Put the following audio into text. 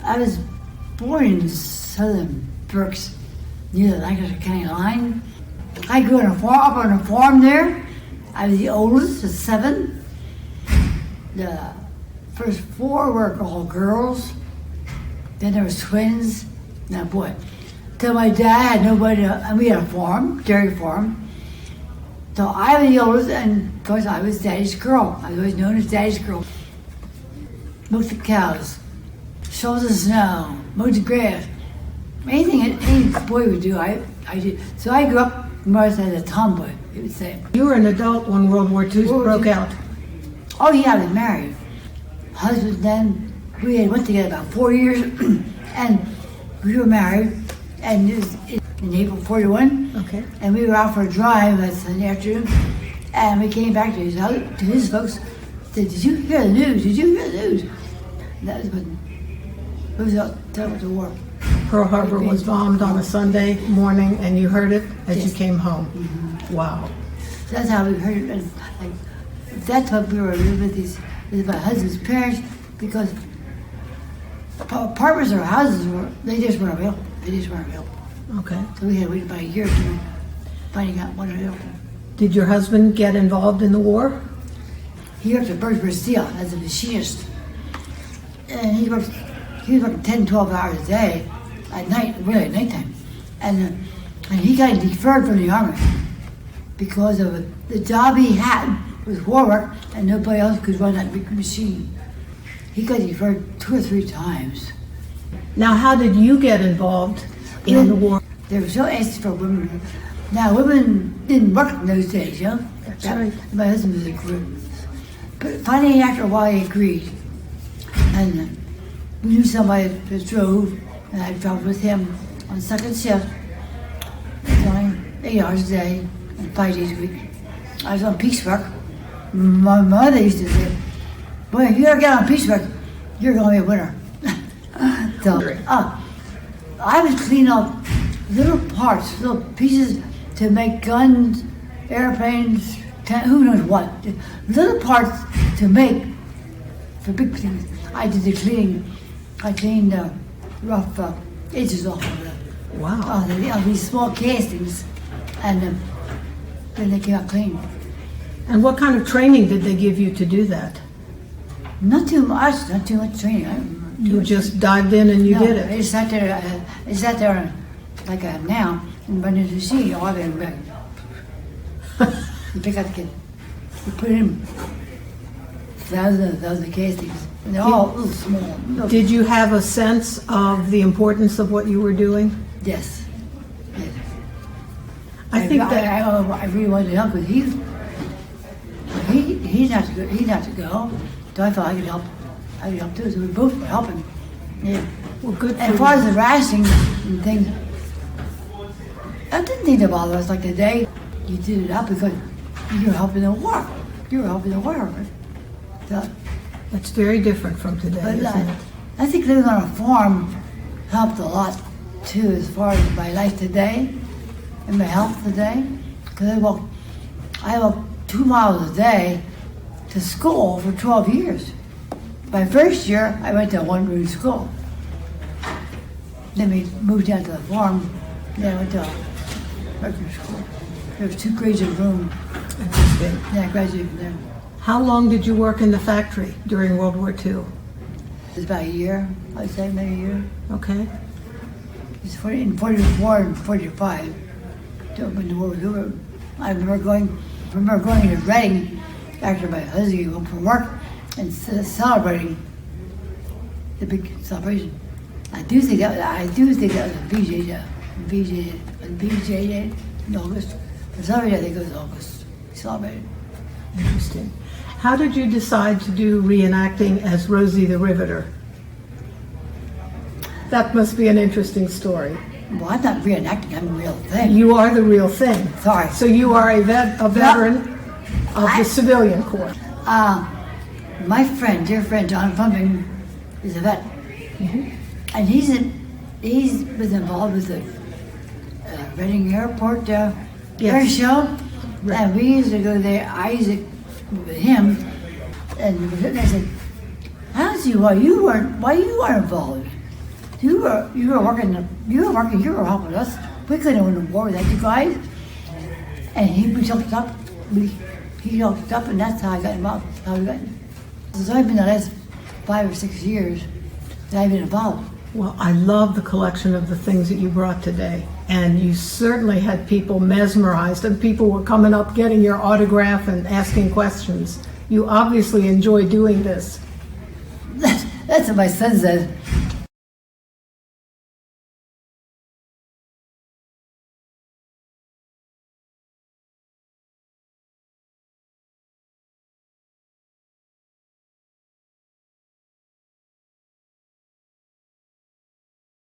I was born in southern Berks, near the Lancaster County line. I grew up on a farm there. I was the oldest of 7. The first 4 were all girls. Then there was twins. Now boy, till my dad had nobody, and we had a farm, dairy farm. So I was the oldest, and of course I was Daddy's girl. I was always known as Daddy's girl. Milked the cows, shoveled the snow, mowed the grass. Anything any boy would do, I did. So I grew up more as a tomboy, you would say. You were an adult when World War II broke out. Oh yeah, I was married. Husband then, we went together about 4 years, and we were married, and it was in April 41. Okay. And we were out for a drive that Sunday afternoon, and we came back to his house, to his folks. Said, "Did you hear the news? Did you hear the news?" And that was when it was the war. Pearl Harbor was bombed on a Sunday morning, and you heard it as you came home. Mm-hmm. Wow. So that's how we heard it. And that's what we were living with my husband's parents, because apartments or houses they just weren't available. They just weren't available. Okay. So we had to wait about a year to finding out what available. Did your husband get involved in the war? He worked at Birchburg Steel as a machinist, and he was working 10, 12 hours a day at night, really at nighttime, and he got deferred from the army because of the job he had was war work, and nobody else could run that big machine. He got deferred 2 or 3 times. Now, how did you get involved in the war? They were so anxious for women. Now, women didn't work in those days, you know? That's right. My husband was a group. But finally, after a while, he agreed. And we knew somebody that drove, and I drove with him on second shift, going 8 hours a day and 5 days a week. I was on piecework. My mother used to say, "Boy, if you ever get on piecework, you're going to be a winner." So, I would clean up little parts, little pieces to make guns, airplanes, who knows what. Little parts to make for big things. I did the cleaning. I cleaned rough edges off of them. Wow. These small castings, and then they came out clean. And what kind of training did they give you to do that? Not too much training. You just dived in and you did it. I just sat there like I am now, and run into the machine, all in back. You pick up the kid, you put in thousands of castings, and they're all little small. Did you have a sense of the importance of what you were doing? Yes. I think that I really wanted to help, because he's not to go. So I thought I could help. I could help too. So we both were helping. Yeah. well, good for As far as the rationing and things, I didn't think to bother us like the day you did it up, because you were helping the war. You were helping the war. So, That's very different from today, but isn't it? I think living on a farm helped a lot too, as far as my life today and my health today. Because I walked 2 miles a day to school for 12 years. My first year, I went to a one-room school. Then we moved down to the farm. Then I went to a regular school. There was 2 grades in a room. Interesting. Then I graduated from there. How long did you work in the factory during World War II? It was about a year, I'd say, maybe a year. Okay. It was in 44 and 45. When the war was over, I remember going to Reading after my husband came home from work and celebrating the big celebration. I do think that was a VJ Day in August. For some reason, I think it was August. We celebrated. Interesting. How did you decide to do reenacting as Rosie the Riveter? That must be an interesting story. Well, I'm not reenacting, I'm a real thing. You are the real thing. Sorry. So you are a veteran of the civilian corps. My dear friend, John Pumping, is a vet. Mm-hmm. And he's was involved with the Reading Airport air show. Right. And we used to go there, I used to go with him, and I said, why you weren't involved? You were working, you were helping us. We couldn't win the war without you guys. And we hooked up, he hooked up, and that's how I got involved. How we got. It's only been the last 5 or 6 years that I've been involved. Well, I love the collection of the things that you brought today. And you certainly had people mesmerized, and people were coming up getting your autograph and asking questions. You obviously enjoy doing this. That's what my son says.